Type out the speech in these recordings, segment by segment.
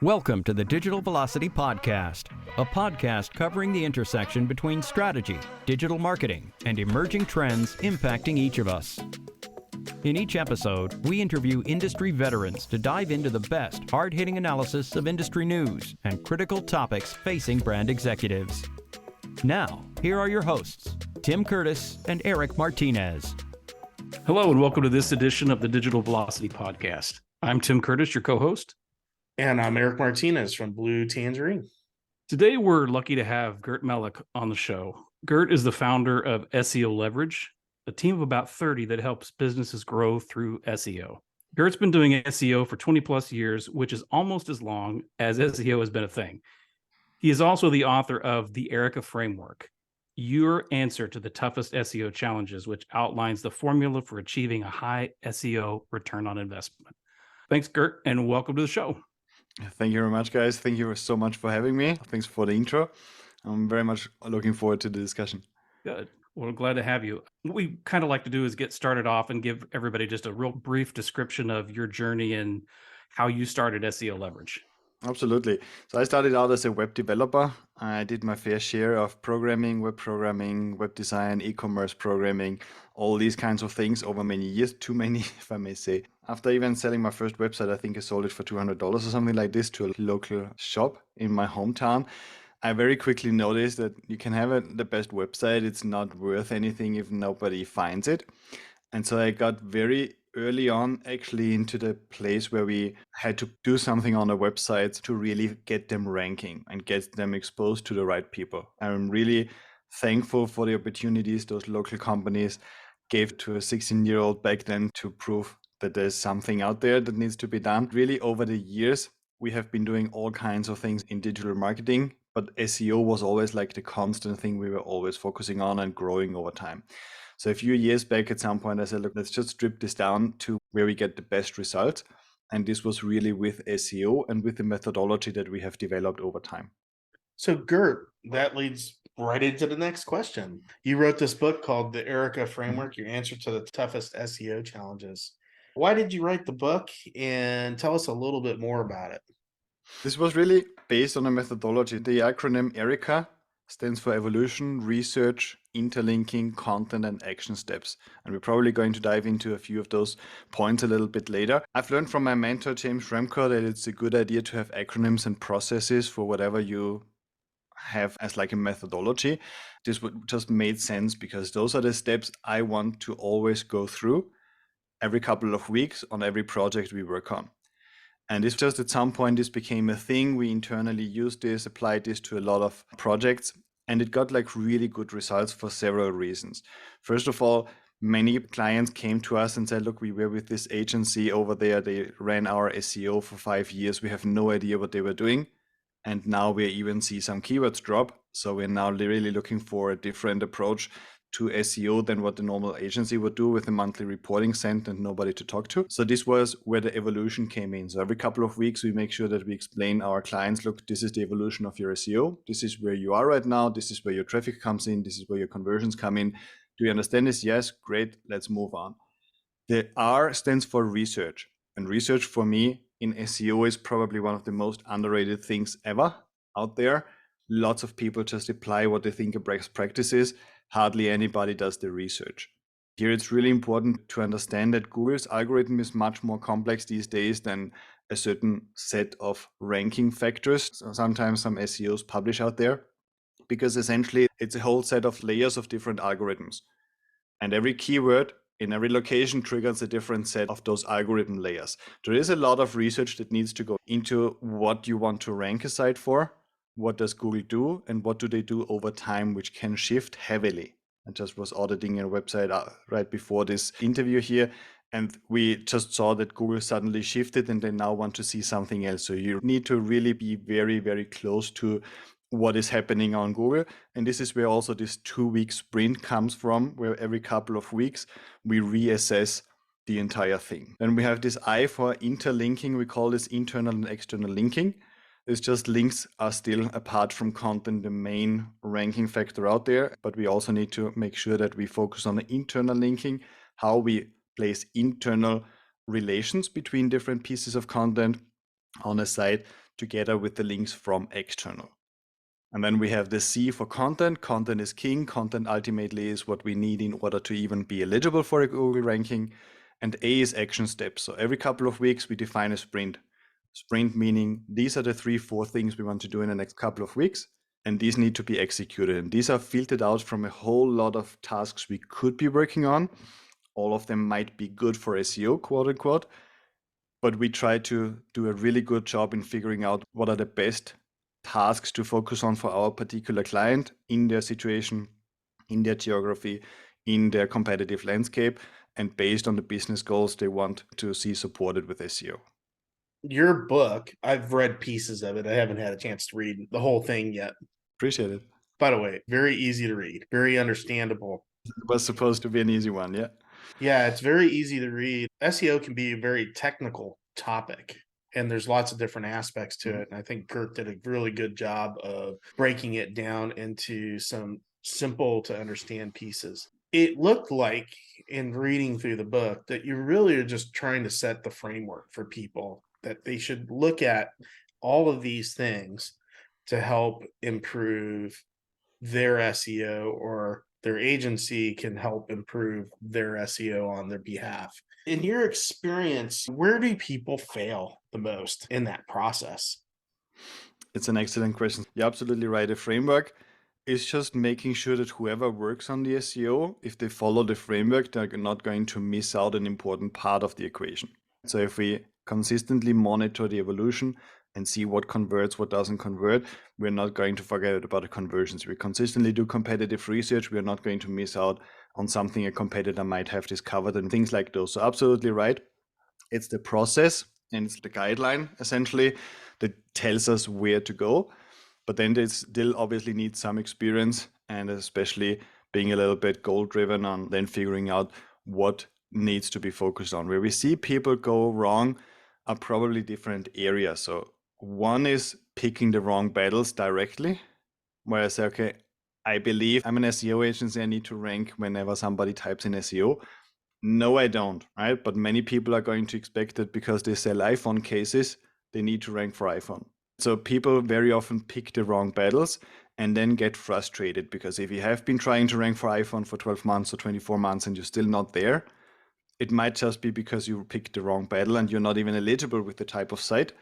Welcome to the Digital Velocity Podcast, a podcast covering the intersection between strategy, digital marketing, and emerging trends impacting each of us. In each episode, we interview industry veterans to dive into the best, hard-hitting analysis of industry news and critical topics facing brand executives. Now, here are your hosts, Tim Curtis and Erik Martinez. Hello, and welcome to this edition of the Digital Velocity Podcast. I'm Tim Curtis, your co-host. And I'm Erik Martinez from Blue Tangerine. Today, we're lucky to have Gert Mellak on the show. Gert is the founder of SEO Leverage, a team of about 30 that helps businesses grow through SEO. Gert's been doing SEO for 20 plus years, which is almost as long as SEO has been a thing. He is also the author of the Erica Framework, your answer to the toughest SEO challenges, which outlines the formula for achieving a high SEO return on investment. Thanks, Gert, and welcome to the show. Thank you very much, guys. Thank you so much for having me. Thanks for the intro. I'm very much looking forward to the discussion. Good. Well, I'm glad to have you. What we kind of like to do is get started off and give everybody just a real brief description of your journey and how you started SEO Leverage. Absolutely. So I started out as a web developer. I did my fair share of programming, web design, e-commerce programming, all these kinds of things over many years, too many, if I may say. After even selling my first website, I think I sold it for $200 or something like this to a local shop in my hometown. I very quickly noticed that you can have the best website. It's not worth anything if nobody finds it. And so I got very early on actually into the place where we had to do something on the websites to really get them ranking and get them exposed to the right people. I'm really thankful for the opportunities those local companies gave to a 16-year-old back then to prove that there's something out there that needs to be done. Really, over the years, we have been doing all kinds of things in digital marketing, but SEO was always like the constant thing we were always focusing on and growing over time. So a few years back at some point, I said, look, let's just strip this down to where we get the best results. And this was really with SEO and with the methodology that we have developed over time. So Gert, that leads right into the next question. You wrote this book called the Erica Framework, your answer to the toughest SEO challenges. Why did you write the book, and tell us a little bit more about it? This was really based on a methodology. The acronym ERICA stands for Evolution, Research, Interlinking, Content, and Action Steps. And we're probably going to dive into a few of those points a little bit later. I've learned from my mentor, James Remco, that it's a good idea to have acronyms and processes for whatever you have as like a methodology. This just made sense because those are the steps I want to always go through every couple of weeks on every project we work on. And it's just at some point, this became a thing. We internally used this, applied this to a lot of projects, and it got like really good results for several reasons. First of all, many clients came to us and said, look, we were with this agency over there. They ran our SEO for 5 years. We have no idea what they were doing. And now we even see some keywords drop. So we're now really looking for a different approach to SEO than what the normal agency would do with a monthly reporting sent and nobody to talk to. So this was where the evolution came in. So every couple of weeks, we make sure that we explain our clients, look, this is the evolution of your SEO. This is where you are right now. This is where your traffic comes in. This is where your conversions come in. Do you understand this? Yes, great. Let's move on. The R stands for research. And research for me in SEO is probably one of the most underrated things ever out there. Lots of people just apply what they think a best practice is. Hardly anybody does the research. Here it's really important to understand that Google's algorithm is much more complex these days than a certain set of ranking factors. So sometimes some SEOs publish out there, because essentially it's a whole set of layers of different algorithms. And every keyword in every location triggers a different set of those algorithm layers. There is a lot of research that needs to go into what you want to rank a site for. What does Google do and what do they do over time, which can shift heavily. I just was auditing a website right before this interview here, and we just saw that Google suddenly shifted and they now want to see something else. So you need to really be very, very close to what is happening on Google. And this is where also this 2-week sprint comes from, where every couple of weeks we reassess the entire thing. Then we have this I for interlinking. We call this internal and external linking. It's just links are still, apart from content, the main ranking factor out there. But we also need to make sure that we focus on the internal linking, how we place internal relations between different pieces of content on a site together with the links from external. And then we have the C for content. Content is king. Content ultimately is what we need in order to even be eligible for a Google ranking. And A is action steps. So every couple of weeks, we define a sprint. Sprint meaning these are the 3-4 things we want to do in the next couple of weeks. And these need to be executed. And these are filtered out from a whole lot of tasks we could be working on. All of them might be good for SEO, quote unquote. But we try to do a really good job in figuring out what are the best tasks to focus on for our particular client in their situation, in their geography, in their competitive landscape, and based on the business goals they want to see supported with SEO. Your book, I've read pieces of it. I haven't had a chance to read the whole thing yet. Appreciate it. By the way, very easy to read, very understandable. It was supposed to be an easy one, yeah? Yeah, it's very easy to read. SEO can be a very technical topic, and there's lots of different aspects to it. And I think Gert did a really good job of breaking it down into some simple to understand pieces. It looked like in reading through the book that you really are just trying to set the framework for people, that they should look at all of these things to help improve their SEO, or their agency can help improve their SEO on their behalf. In your experience, where do people fail the most in that process? It's an excellent question. You're absolutely right. A framework is just making sure that whoever works on the SEO, if they follow the framework, they're not going to miss out an important part of the equation. So if we consistently monitor the evolution and see what converts, what doesn't convert, we're not going to forget about the conversions. We consistently do competitive research. We're not going to miss out on something a competitor might have discovered and things like those. So absolutely right. It's the process and it's the guideline essentially that tells us where to go. But then they still obviously need some experience, and especially being a little bit goal driven on then figuring out what needs to be focused on. Where we see people go wrong are probably different areas. So one is picking the wrong battles directly, where I say, okay, I believe I'm an SEO agency, I need to rank whenever somebody types in SEO. No, I don't, right? But many people are going to expect that because they sell iPhone cases, they need to rank for iPhone. So people very often pick the wrong battles and then get frustrated, because if you have been trying to rank for iPhone for 12 months or 24 months and you're still not there, it might just be because you picked the wrong battle and you're not even eligible with the type of site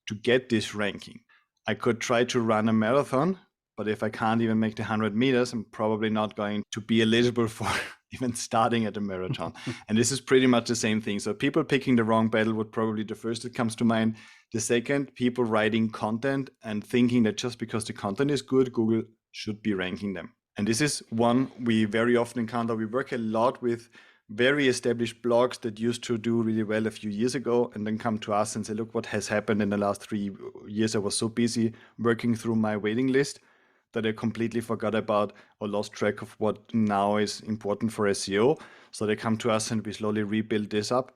to get this ranking. I could try to run a marathon, but if I can't even make the 100 meters, I'm probably not going to be eligible for even starting at a marathon. And this is pretty much the same thing. So people picking the wrong battle would probably the first that comes to mind. The second, people writing content and thinking that just because the content is good, Google should be ranking them. And this is one we very often encounter. We work a lot with very established blogs that used to do really well a few years ago and then come to us and say, look, what has happened in the last 3 years? I was so busy working through my waiting list that I completely forgot about or lost track of what now is important for SEO. So they come to us and we slowly rebuild this up.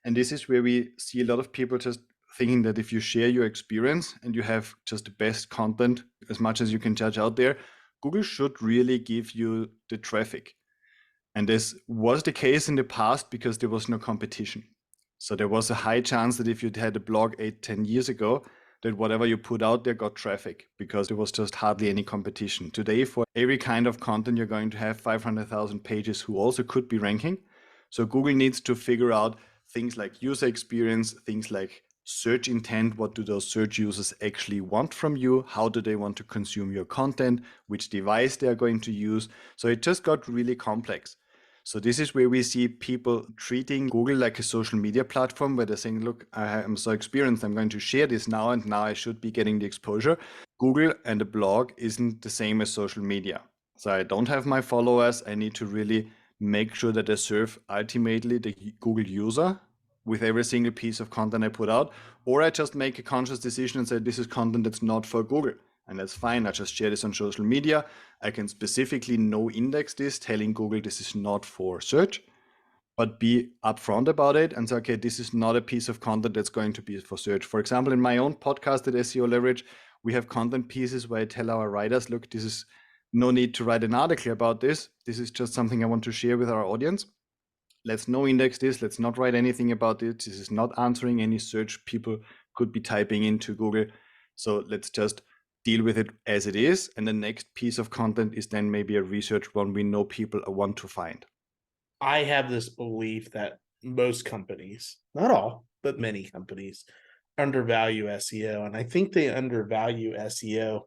And this is where we see a lot of people just thinking that if you share your experience and you have just the best content as much as you can judge out there, Google should really give you the traffic. And this was the case in the past because there was no competition. So there was a high chance that if you had a blog 8-10 years ago, that whatever you put out there got traffic because there was just hardly any competition. Today, for every kind of content, you're going to have 500,000 pages who also could be ranking. So Google needs to figure out things like user experience, things like search intent. What do those search users actually want from you? How do they want to consume your content? Which device they're going to use? So it just got really complex. So this is where we see people treating Google like a social media platform where they're saying, look, I am so experienced, I'm going to share this now, and now I should be getting the exposure. Google and a blog isn't the same as social media. So I don't have my followers. I need to really make sure that I serve ultimately the Google user with every single piece of content I put out, or I just make a conscious decision and say, this is content that's not for Google. And that's fine. I just share this on social media. I can specifically no index this, telling Google this is not for search, but be upfront about it and say, okay, this is not a piece of content that's going to be for search. For example, in my own podcast at SEO Leverage, we have content pieces where I tell our writers, look, this is no need to write an article about this. This is just something I want to share with our audience. Let's no index this. Let's not write anything about it. This is not answering any search people could be typing into Google. So let's just deal with it as it is. And the next piece of content is then maybe a research one we know people want to find. I have this belief that most companies, not all, but many companies, undervalue SEO. And I think they undervalue SEO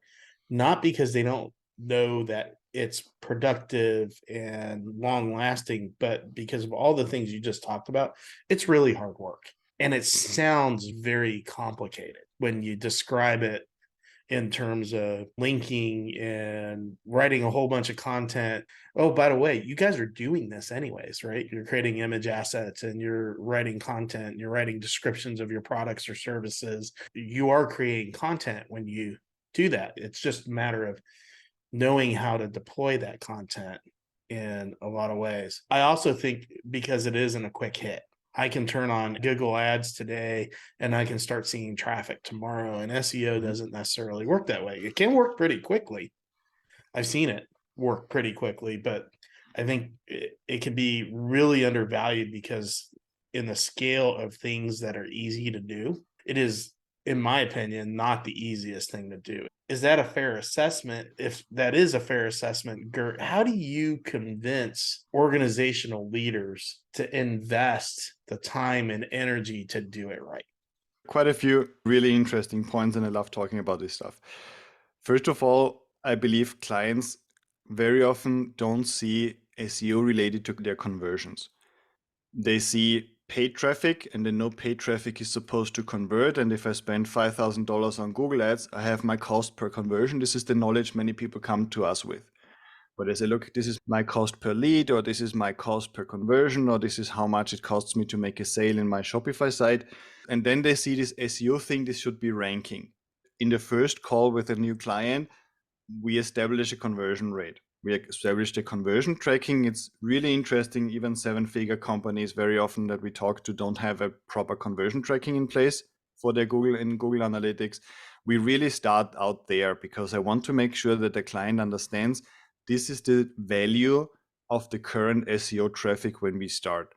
not because they don't know that it's productive and long lasting, but because of all the things you just talked about. It's really hard work. And it sounds very complicated when you describe it in terms of linking and writing a whole bunch of content. Oh, by the way, you guys are doing this anyways, right? You're creating image assets and you're writing content, you're writing descriptions of your products or services. You are creating content when you do that. It's just a matter of knowing how to deploy that content in a lot of ways. I also think because it isn't a quick hit, I can turn on Google Ads today and I can start seeing traffic tomorrow. And SEO doesn't necessarily work that way. It can work pretty quickly. I've seen it work pretty quickly, but I think it can be really undervalued because in the scale of things that are easy to do, it is, in my opinion, not the easiest thing to do. Is that a fair assessment? If that is a fair assessment, Gert, how do you convince organizational leaders to invest the time and energy to do it right? Quite a few really interesting points, and I love talking about this stuff. First of all, I believe clients very often don't see SEO related to their conversions. They see paid traffic and they know paid traffic is supposed to convert. And if I spend $5,000 on Google Ads, I have my cost per conversion. This is the knowledge many people come to us with. But as I look, this is my cost per lead, or this is my cost per conversion, or this is how much it costs me to make a sale in my Shopify site. And then they see this SEO thing, this should be ranking. In the first call with a new client, we establish a conversion rate. We established a conversion tracking. It's really interesting. Even 7-figure companies very often that we talk to don't have a proper conversion tracking in place for their Google and Google Analytics. We really start out there because I want to make sure that the client understands this is the value of the current SEO traffic when we start.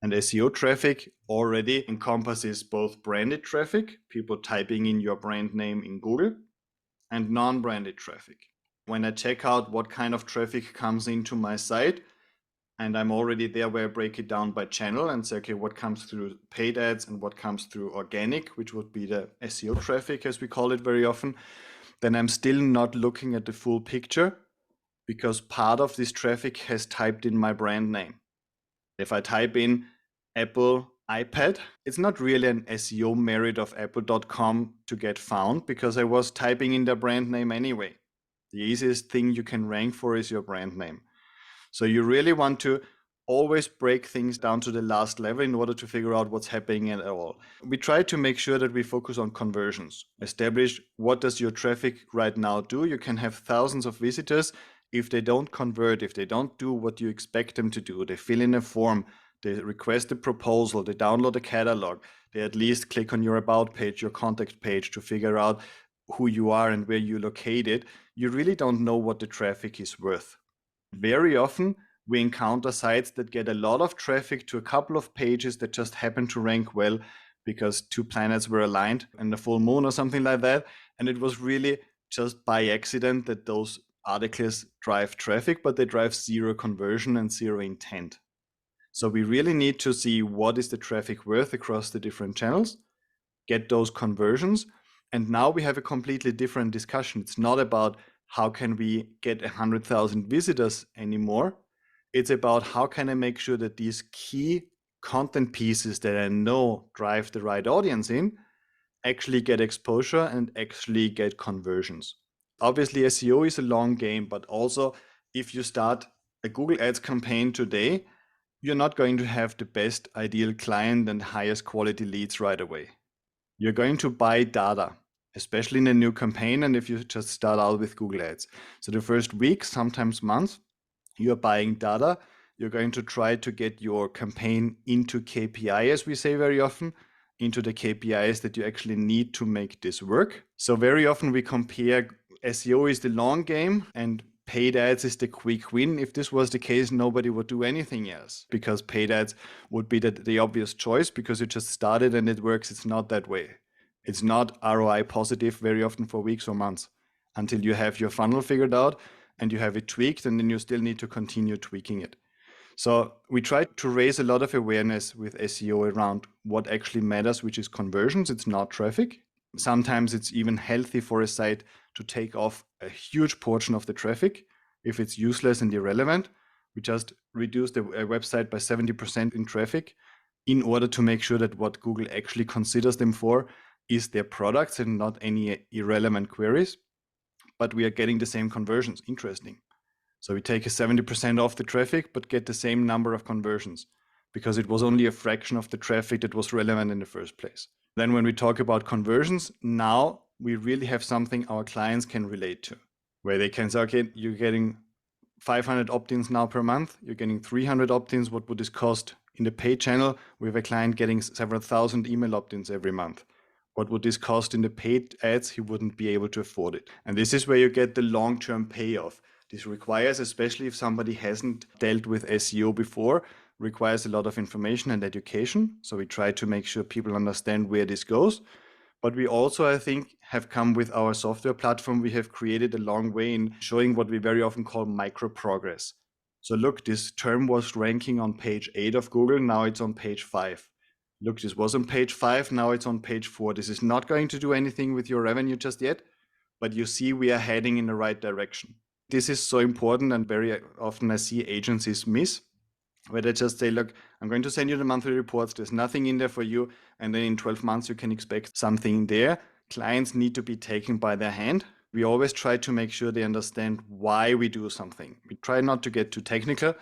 And SEO traffic already encompasses both branded traffic, people typing in your brand name in Google, and non-branded traffic. When I check out what kind of traffic comes into my site, and I'm already there where I break it down by channel and say, okay, what comes through paid ads and what comes through organic, which would be the SEO traffic as we call it very often, then I'm still not looking at the full picture because part of this traffic has typed in my brand name. If I type in Apple iPad, it's not really an SEO merit of apple.com to get found because I was typing in their brand name anyway. The easiest thing you can rank for is your brand name. So you really want to always break things down to the last level in order to figure out what's happening at all. We try to make sure that we focus on conversions. Establish what does your traffic right now do. You can have thousands of visitors. If they don't convert, if they don't do what you expect them to do, they fill in a form, they request a proposal, they download a catalog, they at least click on your about page, your contact page to figure out who you are and where you're located, you really don't know what the traffic is worth. Very often, we encounter sites that get a lot of traffic to a couple of pages that just happen to rank well because 2 planets were aligned in the full moon or something like that. And it was really just by accident that those articles drive traffic, but they drive 0 conversion and 0 intent. So we really need to see what is the traffic worth across the different channels, get those conversions. And now we have a completely different discussion. It's not about how can we get 100,000 visitors anymore. It's about how can I make sure that these key content pieces that I know drive the right audience in actually get exposure and actually get conversions. Obviously, SEO is a long game, but also if you start a Google Ads campaign today, you're not going to have the best ideal client and highest quality leads right away. You're going to buy data, especially in a new campaign, and if you just start out with Google Ads. So the first week, sometimes months, you're buying data. You're going to try to get your campaign into KPI, as we say very often, into the KPIs that you actually need to make this work. So very often we compare SEO is the long game and paid ads is the quick win. If this was the case, nobody would do anything else because paid ads would be the obvious choice because you just started and it works. It's not that way. It's not ROI positive very often for weeks or months until you have your funnel figured out and you have it tweaked, and then you still need to continue tweaking it. So we try to raise a lot of awareness with SEO around what actually matters, which is conversions. It's not traffic. Sometimes it's even healthy for a site to take off a huge portion of the traffic if it's useless and irrelevant. We just reduce the website by 70% in traffic in order to make sure that what Google actually considers them for is their products and not any irrelevant queries. But we are getting the same conversions. Interesting. So we take a 70% off the traffic, but get the same number of conversions because it was only a fraction of the traffic that was relevant in the first place. Then when we talk about conversions, now we really have something our clients can relate to, where they can say, okay, you're getting 500 opt-ins now per month, you're getting 300 opt-ins. What would this cost in the paid channel? We have a client getting several thousand email opt-ins every month. What would this cost in the paid ads? He wouldn't be able to afford it. And this is where you get the long-term payoff. This requires, especially if somebody hasn't dealt with SEO before, requires a lot of information and education. So we try to make sure people understand where this goes. But we also, I think, have come with our software platform. We have created a long way in showing what we very often call micro progress. So look, this term was ranking on page 8 of Google. Now it's on page 5. Look, this was on page 5. Now it's on page 4. This is not going to do anything with your revenue just yet, but you see we are heading in the right direction. This is so important, and very often I see agencies miss, where they just say, look, I'm going to send you the monthly reports. There's nothing in there for you. And then in 12 months, you can expect something there. Clients need to be taken by their hand. We always try to make sure they understand why we do something. We try not to get too technical,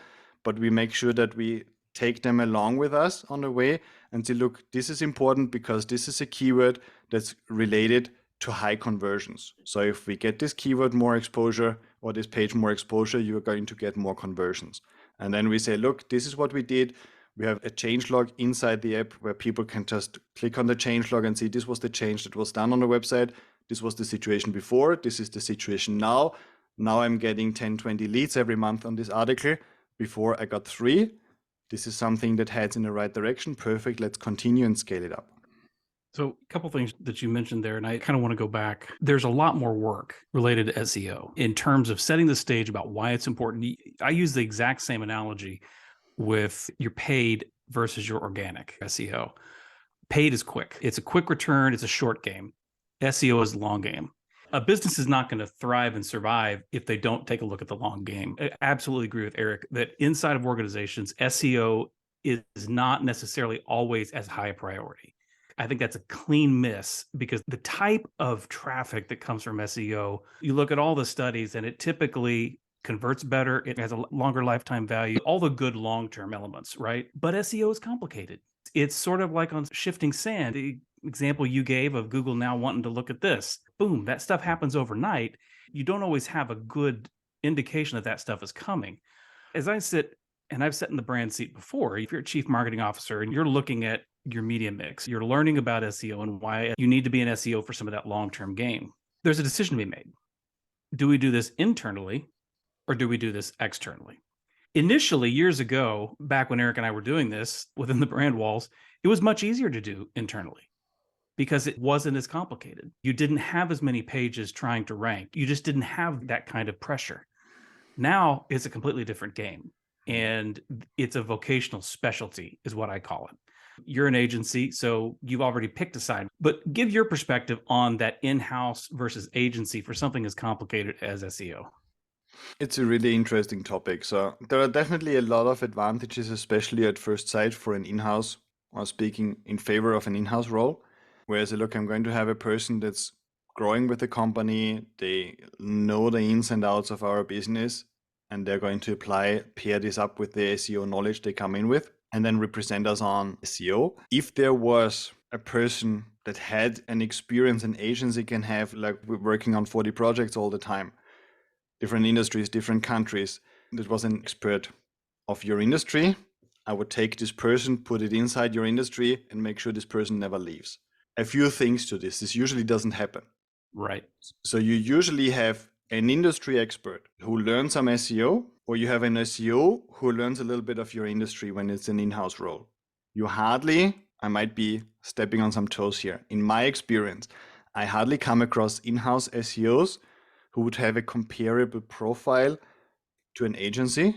but we make sure that we take them along with us on the way and say, look, this is important because this is a keyword that's related to high conversions. So if we get this keyword more exposure or this page more exposure, you're going to get more conversions. And then we say, look, this is what we did. We have a changelog inside the app where people can just click on the changelog and see this was the change that was done on the website. This was the situation before. This is the situation now. Now I'm getting 10, 20 leads every month on this article. Before I got 3. This is something that heads in the right direction. Perfect. Let's continue and scale it up. So a couple things that you mentioned there, and I kind of want to go back. There's a lot more work related to SEO in terms of setting the stage about why it's important. I use the exact same analogy with your paid versus your organic SEO. Paid is quick. It's a quick return. It's a short game. SEO is a long game. A business is not going to thrive and survive if they don't take a look at the long game. I absolutely agree with Erik that inside of organizations, SEO is not necessarily always as high a priority. I think that's a clean miss because the type of traffic that comes from SEO, you look at all the studies and it typically converts better. It has a longer lifetime value, all the good long-term elements, right? But SEO is complicated. It's sort of like on shifting sand. The example you gave of Google now wanting to look at this, boom, that stuff happens overnight. You don't always have a good indication that that stuff is coming. As I sit, and I've sat in the brand seat before, if you're a chief marketing officer and you're looking at your media mix, you're learning about SEO and why you need to be an SEO for some of that long-term game. There's a decision to be made. Do we do this internally or do we do this externally? Initially, years ago, back when Erik and I were doing this within the brand walls, it was much easier to do internally because it wasn't as complicated. You didn't have as many pages trying to rank. You just didn't have that kind of pressure. Now it's a completely different game, and it's a vocational specialty is what I call it. You're an agency, so you've already picked a side, but give your perspective on that in-house versus agency for something as complicated as SEO. It's a really interesting topic. So there are definitely a lot of advantages, especially at first sight for an in-house, or speaking in favor of an in-house role. Whereas, look, I'm going to have a person that's growing with the company. They know the ins and outs of our business, and they're going to pair this up with the SEO knowledge they come in with, and then represent us on SEO. If there was a person that had an experience an agency can have, like we're working on 40 projects all the time, different industries, different countries, that was an expert of your industry, I would take this person, put it inside your industry, and make sure this person never leaves. A few things to this. This usually doesn't happen. Right. So you usually have an industry expert who learns some SEO, or you have an SEO who learns a little bit of your industry when it's an in-house role. You hardly, I might be stepping on some toes here. In my experience, I hardly come across in-house SEOs who would have a comparable profile to an agency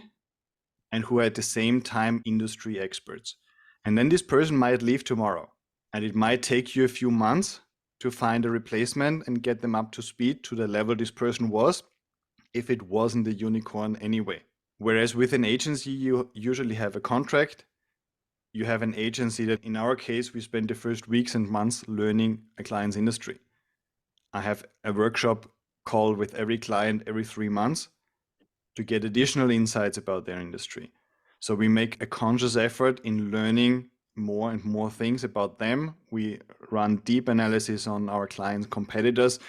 and who are at the same time industry experts. And then this person might leave tomorrow, and it might take you a few months to find a replacement and get them up to speed to the level this person was, if it wasn't a unicorn anyway. Whereas with an agency, you usually have a contract. You have an agency that, in our case, we spend the first weeks and months learning a client's industry. I have a workshop call with every client every 3 months to get additional insights about their industry. So we make a conscious effort in learning more and more things about them. We run deep analysis on our clients' competitors.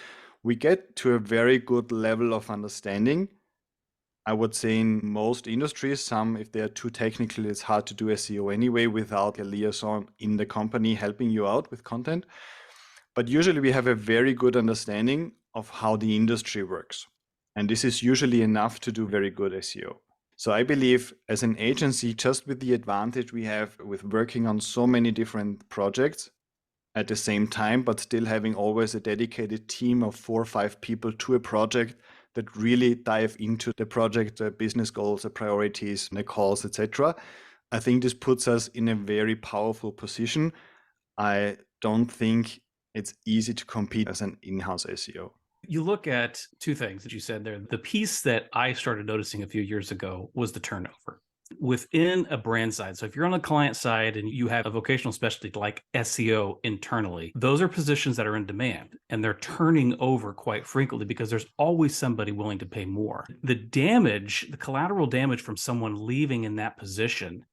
We get to a very good level of understanding. I would say in most industries, some, if they are too technical, it's hard to do SEO anyway without a liaison in the company helping you out with content. But usually we have a very good understanding of how the industry works. And this is usually enough to do very good SEO. So I believe as an agency, just with the advantage we have with working on so many different projects at the same time, but still having always a dedicated team of 4 or 5 people to a project that really dive into the project, the business goals, the priorities, the calls, etc. I think this puts us in a very powerful position. I don't think it's easy to compete as an in-house SEO. You look at two things that you said there. The piece that I started noticing a few years ago was the turnover within a brand side. So if you're on the client side and you have a vocational specialty like SEO internally, those are positions that are in demand and they're turning over quite frequently because there's always somebody willing to pay more. The damage, the collateral damage from someone leaving in that position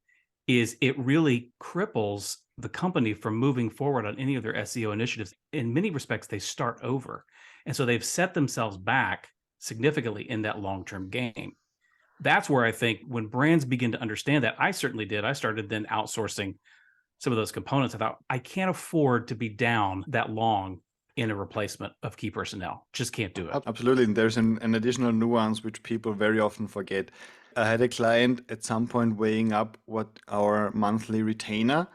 is it really cripples the company from moving forward on any of their SEO initiatives. In many respects, they start over. And so they've set themselves back significantly in that long-term game. That's where I think when brands begin to understand that, I certainly did. I started then outsourcing some of those components. I thought, I can't afford to be down that long in a replacement of key personnel. Just can't do it. Absolutely. And there's an additional nuance which people very often forget. I had a client at some point weighing up what our monthly retainer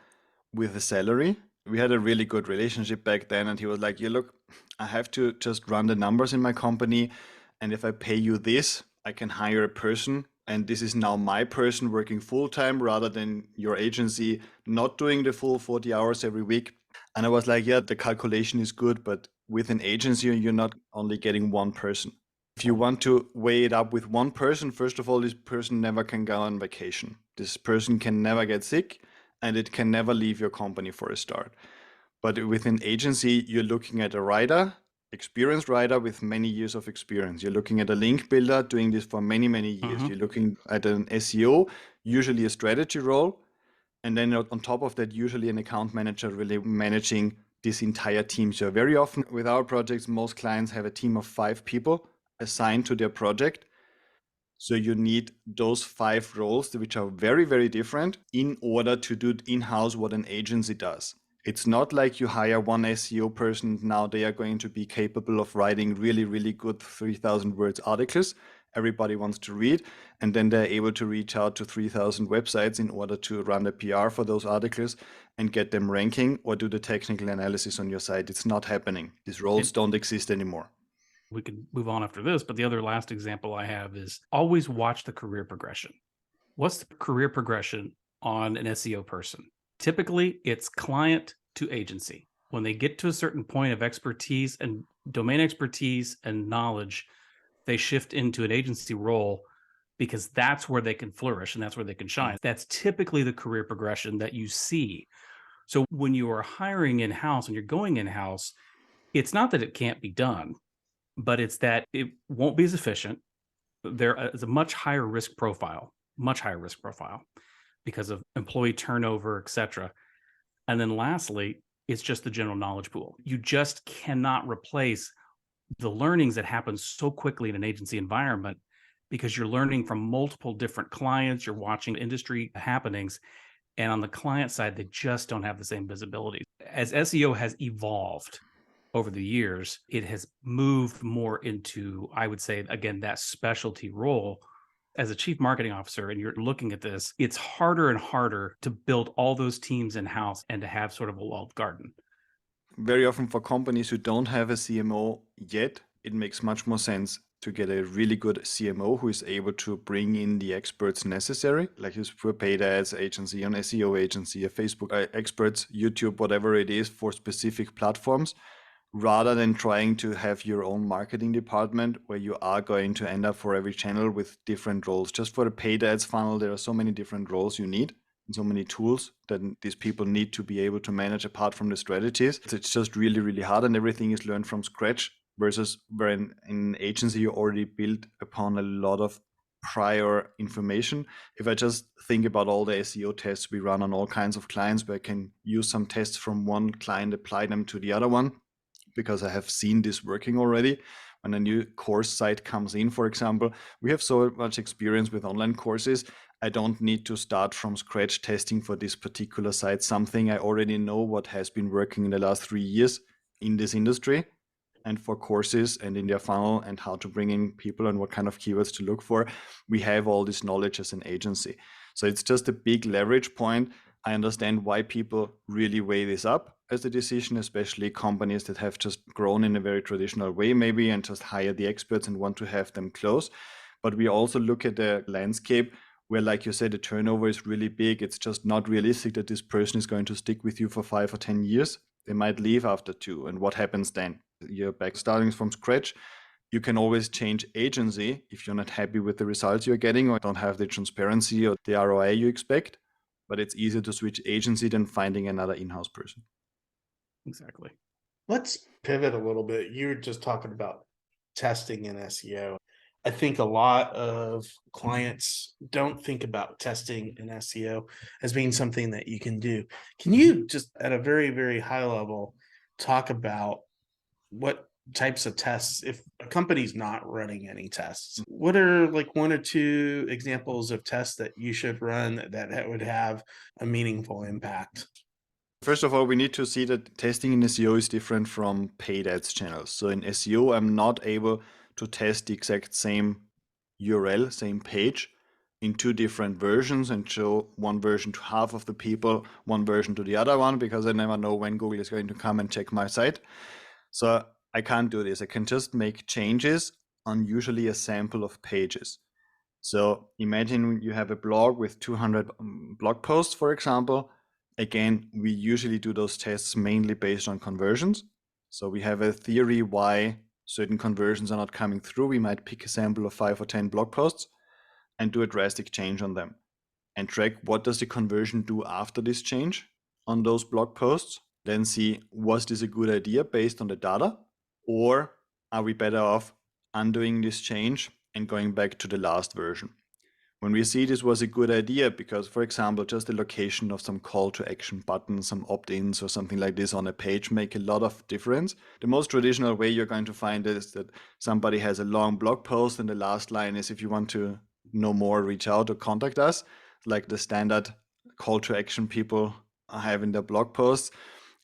with a salary. We had a really good relationship back then. And he was like, yeah, look, I have to just run the numbers in my company. And if I pay you this, I can hire a person. And this is now my person working full time rather than your agency not doing the full 40 hours every week. And I was like, yeah, the calculation is good, but with an agency, you're not only getting one person. If you want to weigh it up with one person, first of all, this person never can go on vacation. This person can never get sick and it can never leave your company for a start. But with an agency, you're looking at a writer, experienced writer with many years of experience. You're looking at a link builder doing this for many, many years. You're looking at an SEO, usually a strategy role. And then on top of that, usually an account manager really managing this entire team. So very often with our projects, most clients have a team of 5 people assigned to their project. So you need those 5 roles, which are very, very different in order to do in-house what an agency does. It's not like you hire one SEO person, now they are going to be capable of writing really, really good 3,000 words articles everybody wants to read, and then they're able to reach out to 3,000 websites in order to run the PR for those articles and get them ranking or do the technical analysis on your site. It's not happening. These roles don't exist anymore. We can move on after this, but the other last example I have is always watch the career progression. What's the career progression on an SEO person? Typically, it's client to agency. When they get to a certain point of expertise and domain expertise and knowledge, they shift into an agency role because that's where they can flourish and that's where they can shine. That's typically the career progression that you see. So when you are hiring in-house and you're going in-house, it's not that it can't be done, but it's that it won't be as efficient. There is a much higher risk profile because of employee turnover, et cetera. And then lastly, it's just the general knowledge pool. You just cannot replace the learnings that happen so quickly in an agency environment because you're learning from multiple different clients, you're watching industry happenings, and on the client side, they just don't have the same visibility. As SEO has evolved over the years, it has moved more into, I would say, again, that specialty role. as a chief marketing officer and you're looking at this, it's harder and harder to build all those teams in-house and to have sort of a walled garden. Very often for companies who don't have a CMO yet, it makes much more sense to get a really good CMO who is able to bring in the experts necessary, like his paid ads agency, an SEO agency, a Facebook experts, YouTube, whatever it is for specific platforms, rather than trying to have your own marketing department where you are going to end up for every channel with different roles. Just for the paid ads funnel, there are so many different roles you need and so many tools that these people need to be able to manage apart from the strategies. It's just really, really hard, and everything is learned from scratch versus where in an agency you already built upon a lot of prior information. If I just think about all the SEO tests we run on all kinds of clients, where I can use some tests from one client, apply them to the other one, because I have seen this working already. When a new course site comes in, for example, we have so much experience with online courses. I don't need to start from scratch testing for this particular site, something I already know what has been working in the last 3 years in this industry and for courses and in their funnel and how to bring in people and what kind of keywords to look for. We have all this knowledge as an agency. So it's just a big leverage point. I understand why people really weigh this up as a decision, especially companies that have just grown in a very traditional way maybe and just hire the experts and want to have them close. But we also look at the landscape where, like you said, the turnover is really big. It's just not realistic that this person is going to stick with you for 5 or 10 years. They might leave after 2. And what happens then? You're back starting from scratch. You can always change agency if you're not happy with the results you're getting or don't have the transparency or the ROI you expect. But it's easier to switch agency than finding another in-house person. Exactly. Let's pivot a little bit. You were just talking about testing in SEO. I think a lot of clients don't think about testing in SEO as being something that you can do. Can you just at a very, very high level talk about what types of tests, if a company's not running any tests, what are like 1 or 2 examples of tests that you should run that would have a meaningful impact? First of all, we need to see that testing in SEO is different from paid ads channels. So in SEO, I'm not able to test the exact same URL, same page in 2 different versions and show one version to half of the people, one version to the other one, because I never know when Google is going to come and check my site. So I can't do this. I can just make changes on usually a sample of pages. So imagine you have a blog with 200 blog posts, for example. Again, we usually do those tests mainly based on conversions. So we have a theory why certain conversions are not coming through. We might pick a sample of 5 or 10 blog posts and do a drastic change on them and track what does the conversion do after this change on those blog posts. Then see, was this a good idea based on the data, or are we better off undoing this change and going back to the last version? When we see this was a good idea, because, for example, just the location of some call to action buttons, some opt-ins or something like this on a page make a lot of difference. The most traditional way you're going to find is that somebody has a long blog post and the last line is, if you want to know more, reach out or contact us, like the standard call to action people have in their blog posts.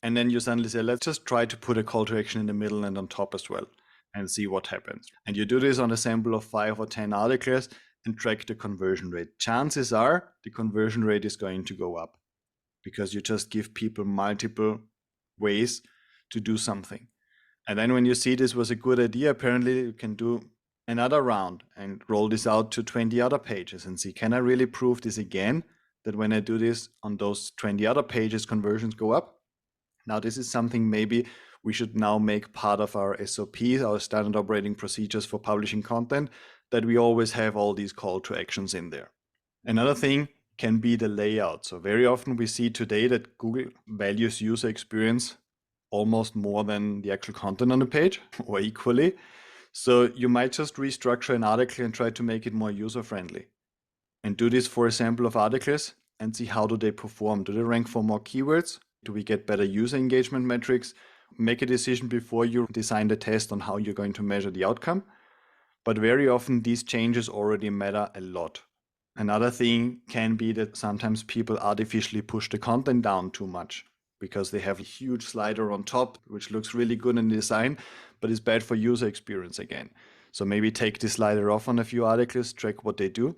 And then you suddenly say, let's just try to put a call to action in the middle and on top as well and see what happens. And you do this on a sample of 5 or 10 articles and track the conversion rate. Chances are the conversion rate is going to go up because you just give people multiple ways to do something. And then when you see this was a good idea, apparently you can do another round and roll this out to 20 other pages and see, can I really prove this again, that when I do this on those 20 other pages, conversions go up? Now, this is something maybe we should now make part of our SOPs, our standard operating procedures for publishing content, that we always have all these call to actions in there. Another thing can be the layout. So very often we see today that Google values user experience almost more than the actual content on the page, or equally. So you might just restructure an article and try to make it more user-friendly. And do this for a sample of articles and see how do they perform. Do they rank for more keywords? Do we get better user engagement metrics? Make a decision before you design the test on how you're going to measure the outcome. But very often these changes already matter a lot. Another thing can be that sometimes people artificially push the content down too much because they have a huge slider on top, which looks really good in design, but is bad for user experience again. So maybe take the slider off on a few articles, track what they do,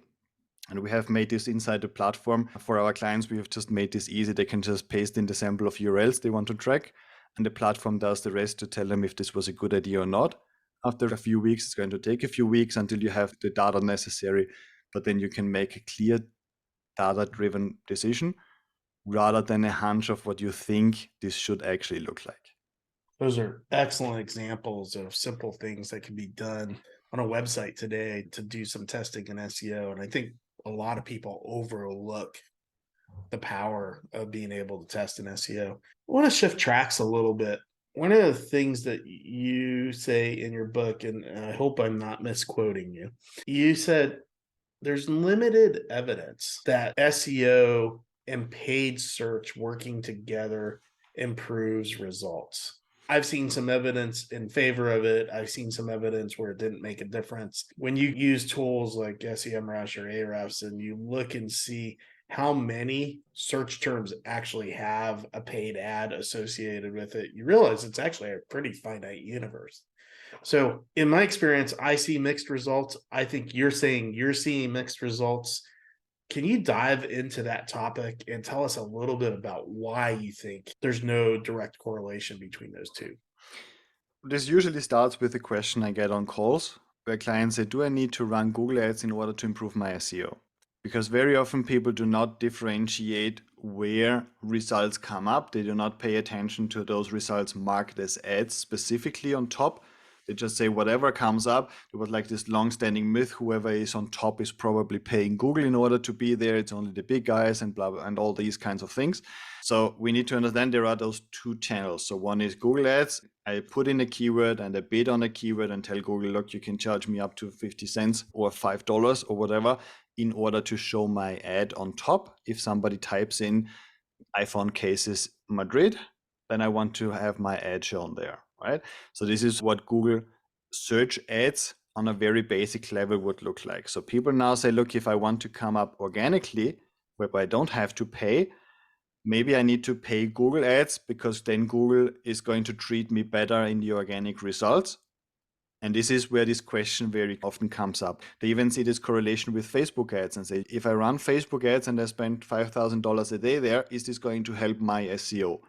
And we have made this inside the platform. For our clients, we have just made this easy. They can just paste in the sample of URLs they want to track, and the platform does the rest to tell them if this was a good idea or not. After a few weeks, it's going to take a few weeks until you have the data necessary, but then you can make a clear data-driven decision rather than a hunch of what you think this should actually look like. Those are excellent examples of simple things that can be done on a website today to do some testing in SEO. And I think a lot of people overlook the power of being able to test in SEO. I want to shift tracks a little bit. One of the things that you say in your book, and I hope I'm not misquoting you, you said there's limited evidence that SEO and paid search working together improves results. I've seen some evidence in favor of it. I've seen some evidence where it didn't make a difference. When you use tools like SEMrush or Ahrefs and you look and see how many search terms actually have a paid ad associated with it, you realize it's actually a pretty finite universe. So in my experience, I see mixed results. I think you're saying you're seeing mixed results. Can you dive into that topic and tell us a little bit about why you think there's no direct correlation between those two? This usually starts with a question I get on calls where clients say, do I need to run Google Ads in order to improve my SEO? Because very often people do not differentiate where results come up. They do not pay attention to those results marked as ads specifically on top. They just say whatever comes up. There was like this long-standing myth, whoever is on top is probably paying Google in order to be there. It's only the big guys and blah, blah, and all these kinds of things. So we need to understand there are those two channels. So one is Google Ads. I put in a keyword and I bid on a keyword and tell Google, look, you can charge me up to 50 cents or $5 or whatever in order to show my ad on top. If somebody types in iPhone cases Madrid, then I want to have my ad shown there, right? So this is what Google search ads on a very basic level would look like. So people now say, look, if I want to come up organically, whereby I don't have to pay, maybe I need to pay Google ads because then Google is going to treat me better in the organic results. And this is where this question very often comes up. They even see this correlation with Facebook ads and say, if I run Facebook ads and I spend $5,000 a day there, is this going to help my SEO?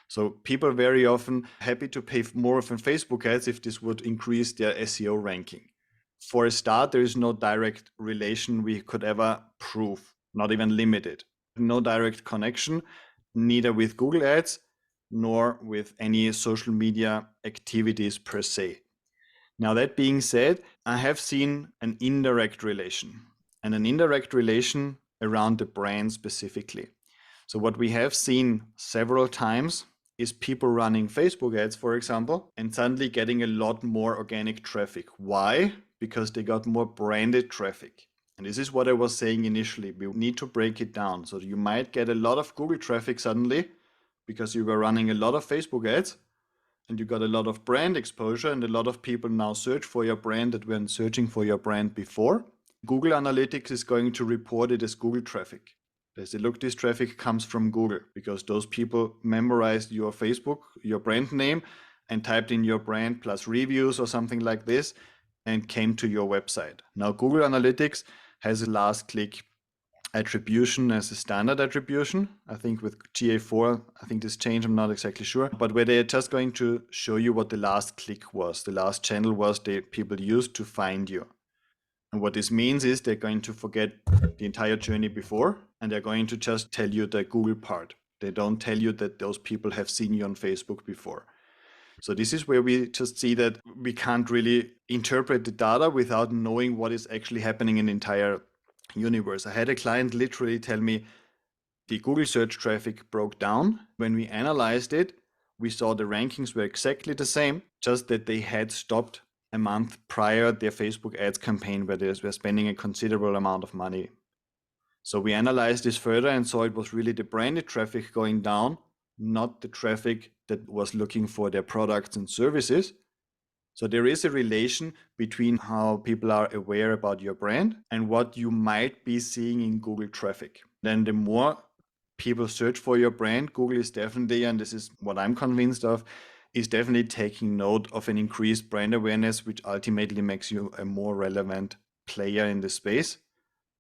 So people are very often happy to pay more for Facebook ads if this would increase their SEO ranking. For a start, there is no direct relation we could ever prove, not even limited. No direct connection, neither with Google ads nor with any social media activities per se. Now, that being said, I have seen an indirect relation and an indirect relation around the brand specifically. So what we have seen several times is people running Facebook ads, for example, and suddenly getting a lot more organic traffic. Why? Because they got more branded traffic. And this is what I was saying initially. We need to break it down. So you might get a lot of Google traffic suddenly because you were running a lot of Facebook ads and you got a lot of brand exposure and a lot of people now search for your brand that weren't searching for your brand before. Google Analytics is going to report it as Google traffic. They say, look, this traffic comes from Google because those people memorized your Facebook, your brand name, and typed in your brand plus reviews or something like this and came to your website. Now, Google Analytics has a last click attribution as a standard attribution. I think with GA4, I think this changed, I'm not exactly sure, but where they're just going to show you what the last click was, the last channel was that people used to find you. And what this means is they're going to forget the entire journey before, and they're going to just tell you the Google part. They don't tell you that those people have seen you on Facebook before. So this is where we just see that we can't really interpret the data without knowing what is actually happening in the entire universe. I had a client literally tell me the Google search traffic broke down. When we analyzed it, we saw the rankings were exactly the same, just that they had stopped a month prior their Facebook ads campaign where they were spending a considerable amount of money. So we analyzed this further and saw it was really the branded traffic going down, not the traffic that was looking for their products and services. So there is a relation between how people are aware about your brand and what you might be seeing in Google traffic. Then the more people search for your brand, Google is definitely, and this is what I'm convinced of, is definitely taking note of an increased brand awareness, which ultimately makes you a more relevant player in the space.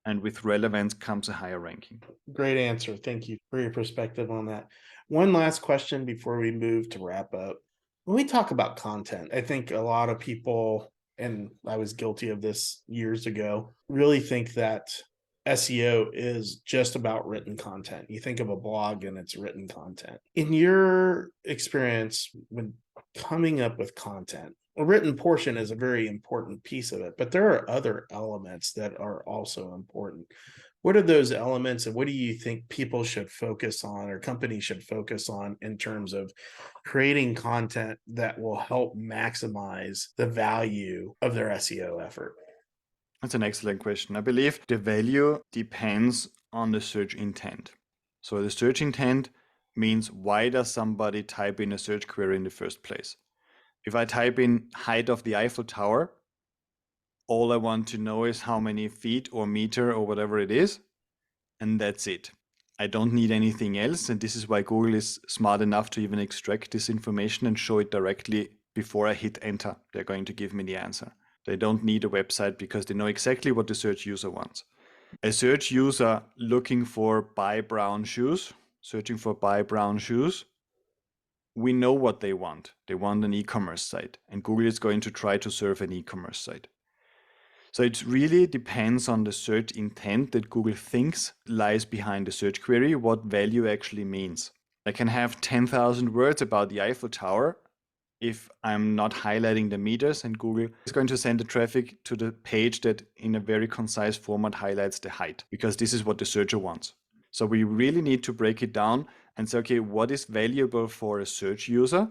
and with relevance comes a higher ranking. Great answer. Thank you for your perspective on that. One last question before we move to wrap up. When we talk about content, I think a lot of people, and I was guilty of this years ago, really think that SEO is just about written content. You think of a blog and it's written content. In your experience, when coming up with content, a written portion is a very important piece of it, but there are other elements that are also important. What are those elements, and what do you think people should focus on or companies should focus on in terms of creating content that will help maximize the value of their SEO effort? That's an excellent question. I believe the value depends on the search intent. So the search intent means, why does somebody type in a search query in the first place? If I type in height of the Eiffel Tower, all I want to know is how many feet or meter or whatever it is, and that's it. I don't need anything else, and this is why Google is smart enough to even extract this information and show it directly before I hit enter. They're going to give me the answer. They don't need a website because they know exactly what the search user wants. A search user looking for buy brown shoes, searching for buy brown shoes, we know what they want. They want an e-commerce site, and Google is going to try to serve an e-commerce site. So it really depends on the search intent that Google thinks lies behind the search query, what value actually means. I can have 10,000 words about the Eiffel Tower if I'm not highlighting the meters, and Google is going to send the traffic to the page that in a very concise format highlights the height, because this is what the searcher wants. So we really need to break it down and say, okay, what is valuable for a search user?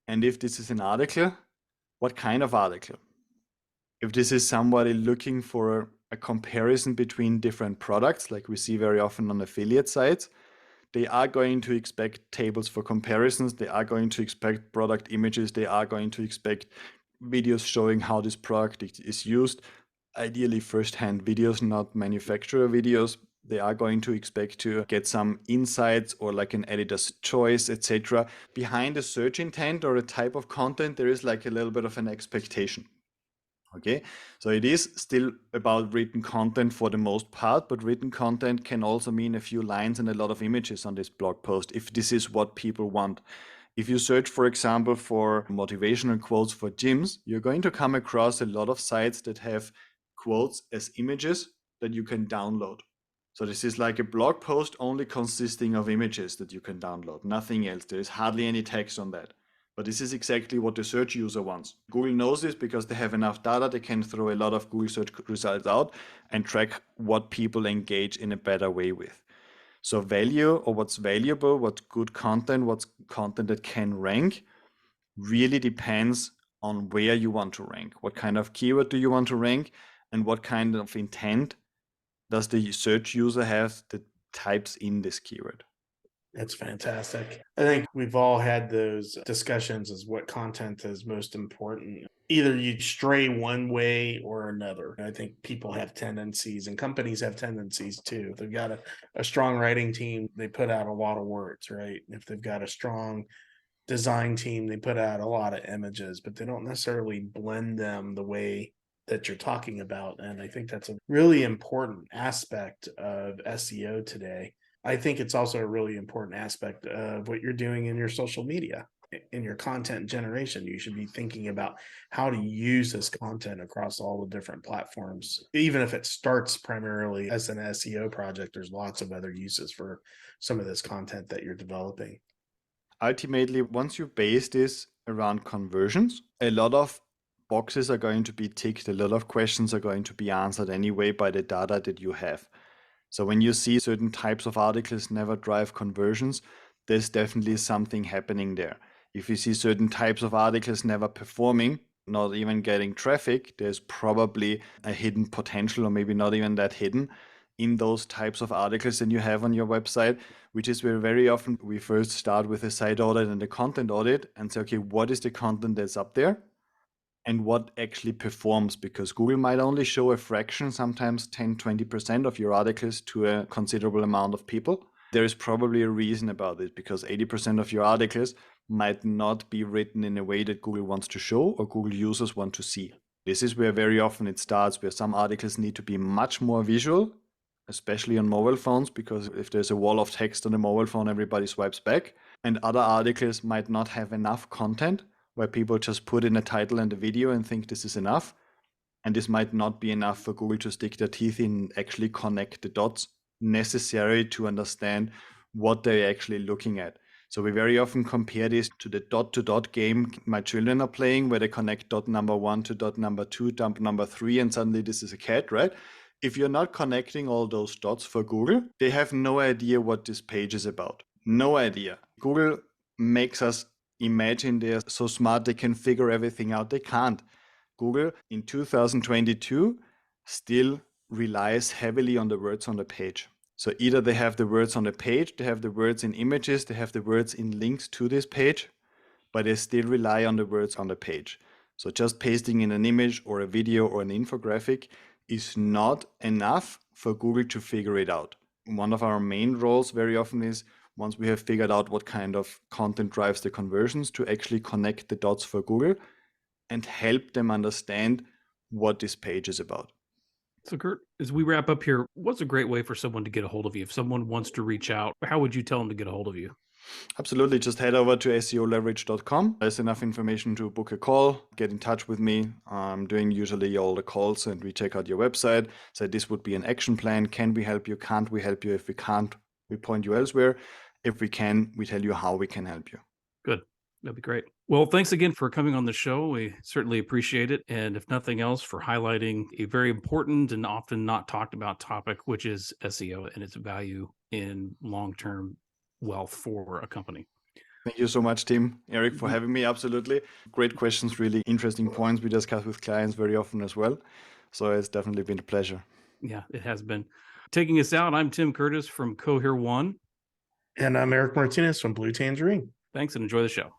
And if this is an article, what kind of article? If this is somebody looking for a comparison between different products, like we see very often on affiliate sites, they are going to expect tables for comparisons. They are going to expect product images. They are going to expect videos showing how this product is used. Ideally, first-hand videos, not manufacturer videos. They are going to expect to get some insights or like an editor's choice, etc. Behind a search intent or a type of content, there is like a little bit of an expectation. Okay, so it is still about written content for the most part, but written content can also mean a few lines and a lot of images on this blog post if this is what people want. If you search, for example, for motivational quotes for gyms, you're going to come across a lot of sites that have quotes as images that you can download. So this is like a blog post only consisting of images that you can download, nothing else. There is hardly any text on that. But this is exactly what the search user wants. Google knows this because they have enough data. They can throw a lot of Google search results out and track what people engage in a better way with. So value, or what's valuable, what's good content, what's content that can rank, really depends on where you want to rank. What kind of keyword do you want to rank, and what kind of intent does the search user have that types in this keyword? That's fantastic. I think we've all had those discussions as what content is most important. Either you stray one way or another. I think people have tendencies, and companies have tendencies too. If they've got a strong writing team, they put out a lot of words, right? If they've got a strong design team, they put out a lot of images, but they don't necessarily blend them the way that you're talking about. And I think that's a really important aspect of SEO today. I think it's also a really important aspect of what you're doing in your social media, in your content generation. You should be thinking about how to use this content across all the different platforms. Even if it starts primarily as an SEO project, there's lots of other uses for some of this content that you're developing. Ultimately, once you base this around conversions, a lot of boxes are going to be ticked. A lot of questions are going to be answered anyway by the data that you have. So when you see certain types of articles never drive conversions, there's definitely something happening there. If you see certain types of articles never performing, not even getting traffic, there's probably a hidden potential, or maybe not even that hidden, in those types of articles that you have on your website, which is where very often we first start with a site audit and a content audit and say, okay, what is the content that's up there? And what actually performs, because Google might only show a fraction, sometimes 10-20% of your articles to a considerable amount of people. There is probably a reason about it, because 80% of your articles might not be written in a way that Google wants to show or Google users want to see. This is where very often it starts, where some articles need to be much more visual, especially on mobile phones, because if there's a wall of text on a mobile phone, everybody swipes back. And other articles might not have enough content, where people just put in a title and a video and think this is enough. And this might not be enough for Google to stick their teeth in and actually connect the dots necessary to understand what they're actually looking at. So we very often compare this to the dot-to-dot game my children are playing, where they connect dot number 1 to dot number 2, dot number 3, and suddenly this is a cat, right? If you're not connecting all those dots for Google, they have no idea what this page is about. No idea. Google makes us imagine they're so smart they can figure everything out. They can't. Google in 2022 still relies heavily on the words on the page. So either they have the words on the page, they have the words in images, they have the words in links to this page, but they still rely on the words on the page. So just pasting in an image or a video or an infographic is not enough for Google to figure it out. One of our main roles very often is, once we have figured out what kind of content drives the conversions, to actually connect the dots for Google and help them understand what this page is about. So Gert, as we wrap up here, what's a great way for someone to get a hold of you? If someone wants to reach out, how would you tell them to get a hold of you? Absolutely. Just head over to seoleverage.com. There's enough information to book a call, get in touch with me. I'm doing usually all the calls, and we check out your website. So this would be an action plan. Can we help you? Can't we help you? If we can't, we point you elsewhere. If we can, we tell you how we can help you. Good. That'd be great. Well, thanks again for coming on the show. We certainly appreciate it. And if nothing else, for highlighting a very important and often not talked about topic, which is SEO and its value in long-term wealth for a company. Thank you so much, Tim, Erik, for having me. Absolutely. Great questions, really interesting points we discuss with clients very often as well. So it's definitely been a pleasure. Yeah, it has been. Taking us out, I'm Tim Curtis from Cohere One. And I'm Erik Martinez from Blue Tangerine. Thanks, and enjoy the show.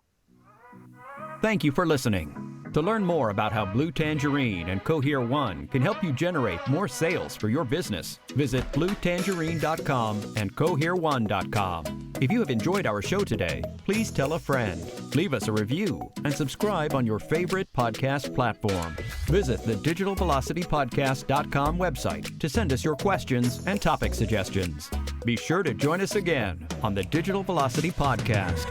Thank you for listening. To learn more about how Blue Tangerine and Cohere One can help you generate more sales for your business, visit bluetangerine.com and cohere1.com. If you have enjoyed our show today, please tell a friend, leave us a review, and subscribe on your favorite podcast platform. Visit the digitalvelocitypodcast.com website to send us your questions and topic suggestions. Be sure to join us again on the Digital Velocity Podcast.